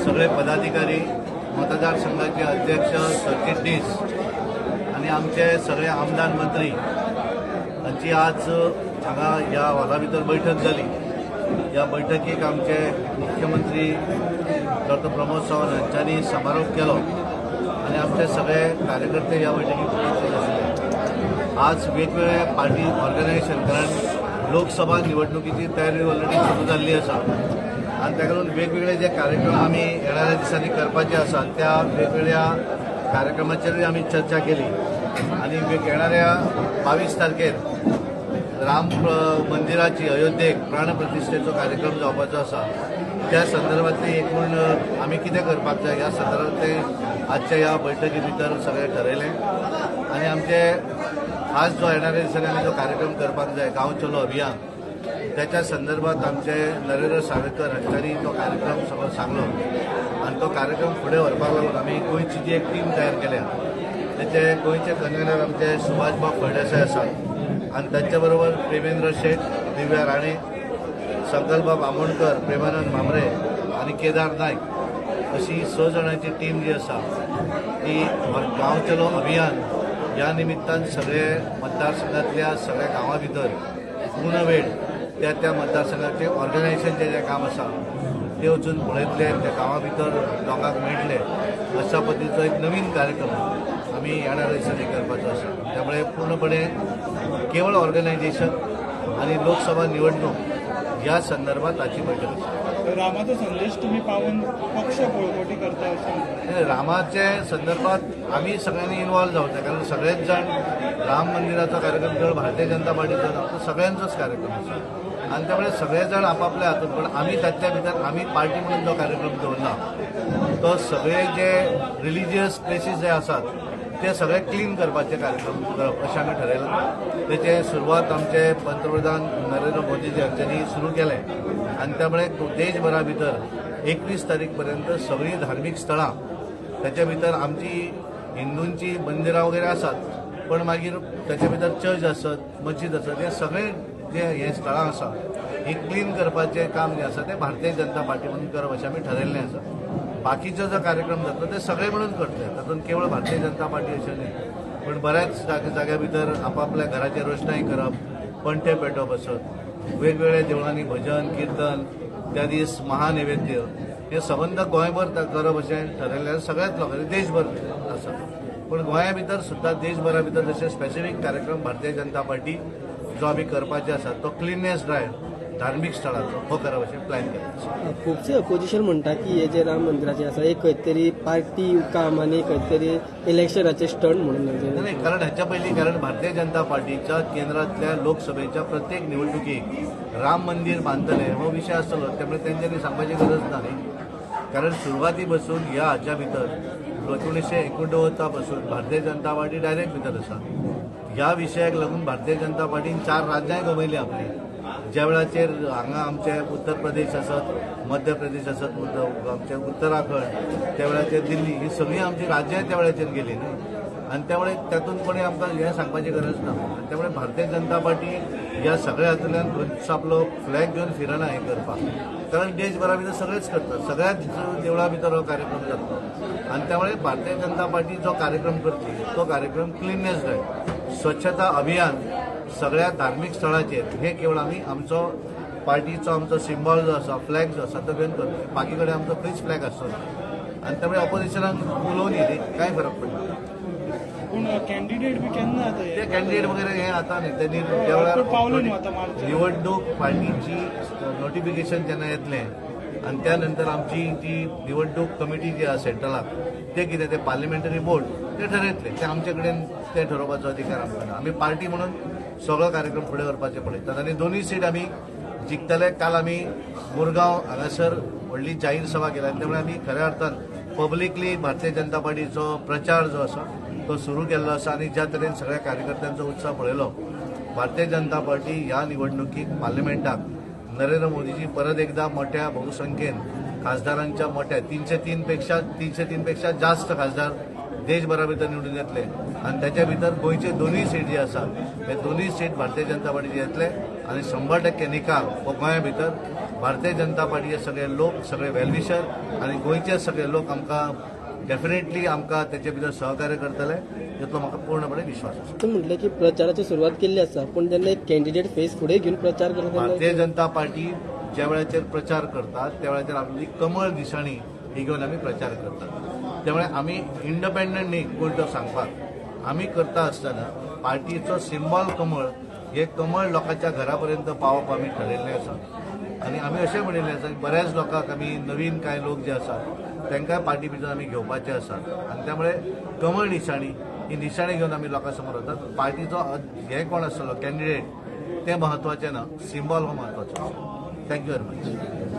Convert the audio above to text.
सगळे पदाधिकारी, मतदारसंघाचे अध्यक्ष, सरचिटणीस आणि आमचे सगळे आमदार मंत्री हांची आज हांगा ह्या हॉला भितर बैठक जाली। ह्या बैठकीक आमचे मुख्यमंत्री डॉ. प्रमोद सावंत हांच्यांनी समारोप केलो आणि आमचे सगळे कार्यकर्ते ह्या बैठकीक उपस्थित आशिल्ले। आज वेगवेगळे पार्टी ऑर्गनायझेशन, कारण लोकसभा निवडणुकीची तयारी ऑलरेडी सुरू जाल्ली आसा आणि त्या लागून वेगवेगळे जे कार्यक्रम आमी येणाऱ्या दिसांनी करपाचे आसात त्या वेगवेगळ्या कार्यक्रमाचेरूय आमी चर्चा केली आणि येणाऱ्या 22 तारखेर राम मंदिराची अयोध्येक प्राणप्रतिष्ठेचो कार्यक्रम जावपाचो आसा। त्या संदर्भातली एकूण आमी कितें करपाक जाय ह्या संदर्भातले आजच्या ह्या बैठकी भितर सगळें ठरयलें आणि आमचे आज जो येणाऱ्या दिसांनी आमी जो कार्यक्रम करपाक जाय गांव चलो अभियान, त्याच्या संदर्भात आमचे नरेंद्र सावयकर हांच्यांनी तो कार्यक्रम सगळो सांगलो आणि तो कार्यक्रम फुडें व्हरपाक लागून आमी गोंयची जी एक टीम तयार केल्या त्याचे गोंयचे कन्व्हेनर आमचे सुभाषबाब फळदेसाय आसात आणि त्यांच्या बरोबर प्रेमेंद्र शेठ, दिव्या राणे, संकल्प आमोणकर, प्रेमानंद मामरे आणि केदार नायक अशी 6 जाणांची टीम जी आसा ती गांव चलो अभियान ह्या निमित्तान सगळे मतदारसंघातल्या सगळ्या गांवां भितर पूर्ण वेळ त्या मतदारसंघाचे ऑर्गनायझेशनचे जे काम आसा ते वचून पळयतले, त्या गांवां भितर लोकांक मेळटले अशा पद्दतीचो एक नवीन कार्यक्रम आमी येणाऱ्या दिसांनी करपाचो आसा। त्यामुळे पूर्णपणे केवळ ऑर्गनायझेशन आणि लोकसभा निवडणूक ह्या संदर्भात आजची बैठक आसा। रामाचो संदेश तुम्ही पावन पक्ष बळकटी करता अशें रामाचे संदर्भात आम्ही सगळ्यांनी इन्वॉल्व जावचे, कारण सगळेच जण राम मंदिराचा कार्यक्रम केवळ भारतीय जनता पार्टीचा ना, सगळ्यांचोच कार्यक्रम आसा आणि त्यामुळे सगळेजण आपापल्या हातून, पण आम्ही त्याच्या भितर आम्ही पार्टी म्हणून जो कार्यक्रम दवरला तो सगळे जे रिलिजियस प्लेसीस जे आसात ते सगळे क्लीन करपाचे कार्यक्रम करप अशें आमी ठरयलां। तेचे सुरवात आमचे पंतप्रधान नरेंद्र मोदीजी हांच्यांनी सुरू केले आणि त्यामुळे देशभरा भितर 21 तारीख पर्यंत सगळी धार्मिक स्थळां, त्याच्या भितर आमची हिंदूंची मंदिरां वगैरे आसात, पण मागीर त्याच्या भितर चर्च आसत, मस्जिद आसत, हे सगळे जे हे स्थळां आसा ही क्लीन करपाचें काम जे आसा ते भारतीय जनता पार्टी म्हणून करप अशें आमी ठरयल्लें आसा। बाकीचो जो कार्यक्रम जातलो ते सगळे मिळून करतले, तातूंत केवळ भारतीय जनता पार्टी अशें न्ही, पण बऱ्याच जाग्या भितर आपापल्या घराची रोशनाई करप, पणटे पेटोवप आसत, वेगवेगळ्या देवळांनी भजन कीर्तन, त्या दीस महानैवेद्य, हे संबंध गोंयभर करप अशें ठरयल्लें सगळ्याच लोकांनी देशभर आसा। पण गोंया भितर सुद्दां देशभरा भितर जशे स्पेसिफीक कार्यक्रम भारतीय जनता पार्टी जो आमी करपाचे आसा तो क्लिननेस ड्रायव्ह धार्मिक स्थळांचो हो करप अशें प्लॅन केला। खुबशे अपोजिशन म्हणटा की हे जे राम मंदिराचे आसा एक खंय तरी पार्टी काम आनी खंय तरी इलेक्शनाचे स्टंट म्हणून नाही, कारण हाच्या पयलीं कारण भारतीय जनता पार्टीच्या केंद्रातल्या लोकसभेच्या प्रत्येक निवडणुकीक राम मंदिर बांदतले हो विषय आसतलो, त्यामुळे तेंच्यांनी सांगपाची गरज ना न्ही। कारण सुरवाती पासून ह्या हाच्या भितर 1991 पासून भारतीय जनता पार्टी डायरेक्ट भितर आसा। ह्या विशयाक लागून भारतीय जनता पार्टीन 4 राज्यां गमयली आपली, ज्या वेळाचेर हांगा आमचे उत्तर प्रदेश आसत, मध्य प्रदेश आसत, आमचे उत्तराखंड, त्या वेळाचेर दिल्ली, ही सगळीं आमची राज्यां त्या वेळाचेर गेली न्ही, आणि त्यामुळे त्यातून कोणी आमकां हें सांगपाची गरज ना। त्यामुळे भारतीय जनता पार्टी ह्या सगळ्या हातूंतल्यान खंयच आपलो फ्लॅग घेवन फिरना हें करपाक, कारण देशभरा भितर सगळेच करतात, सगळ्याच देवळां भितर हो कार्यक्रम जातलो आणि त्यामुळे भारतीय जनता पार्टी जो कार्यक्रम करतली तो कार्यक्रम क्लिननेस ड्रायव्ह, स्वच्छता अभियान सगळ्या धार्मिक स्थळांचेर, हे केवळ आमी आमचो पार्टीचो आमचो सिंबॉल जो आसा, फ्लॅग जो आसा तो घेवन करतले। बाकी कडेन आमचो खंयच फ्लॅग आसचो ना आणि त्यामुळे ऑपोजिशनाक उलोवन येयली कांय फरक पडना। पूण कॅन्डिडेट बी केन्ना आता ते कॅन्डिडेट वगैरे हे आता न्ही, त्यांनी त्या वेळार निवडणूक पार्टीची नोटिफिकेशन जेन्ना येतलें आणि त्यानंतर आमची जी निवडणूक कमिटी जी आसा सेंट्रलाक ते कितें ते पार्लिमेंटरी बोर्ड ते ठरयतले, ते आमचे कडेन ते ठरोवपाचो अधिकार आमकां ना। आमी पार्टी म्हणून सगळो कार्यक्रम फुडें व्हरपाचे पळयतात आनी दोनूय सीट आमी जिखतले। काल आमी मुरगांव हांगासर व्हडली जाहीर सभा केल्या, त्यामुळे आमी खऱ्या अर्थान पब्लिकली भारतीय जनता पार्टीचो प्रचार जो आसा तो सुरू केल्लो आसा आणि ज्या तरेन सगळ्या कार्यकर्त्यांचो उत्साह पळयलो, भारतीय जनता पार्टी ह्या निवडणुकीक पार्लिमेंटाक नरेंद्र मोदीजी परत एकदा मोठ्या बहुसंख्येन खासदारांच्या मोठ्या 303 पेक्षा जास्त खासदार देशभरा भितर निवडून येतले आणि त्याच्या भितर गोंयचे दोनूय सीट जे आसात ते दोनूय सीट भारतीय जनता पार्टीचे येतले आणि 100% निकाल हो गोंया भितर भारतीय जनता पार्टीचे सगळे लोक, सगळे वेलविशर आणि गोंयचे सगळे लोक आमकां डेफिनेटली आमकां तेचे भितर सहकार्य करतले इतलो म्हाका पूर्णपणे विश्वास आसा. तुम्ही म्हटलं की प्रचाराची सुरुवात केल्ली आसा पण जेन्ना एक कॅन्डिडेट फेस फुडें घेऊन प्रचार करता तेन्ना भारतीय जनता पार्टी ज्या वेळाचेर प्रचार करतात त्या वेळाचेर आपली कमळ दिसाणी ही घेवन आमी प्रचार करतात. त्यामुळे आमी इंडिपेंडंट न्ही कोण तो सांगपाक आमी करता आसतना पार्टीचो सिंबॉल कमळ हे कमळ लोकांच्या घरापर्यंत पावप आमी ठरयल्लें आसा आनी आमी अशें म्हणिल्लें आसा की बऱ्याच लोकांक आमी नवीन कांय लोक जे आसात तांकां पार्टी भितर आमी घेवपाचे आसात आनी त्यामुळे कमळ निशाणी ही निशाणी घेवन आमी लोकां समोर वतात. पार्टीचो हे कोण आसतलो कॅन्डिडेट ते महत्वाचे ना, सिंबॉल हो महत्वाचो. Thank you very much.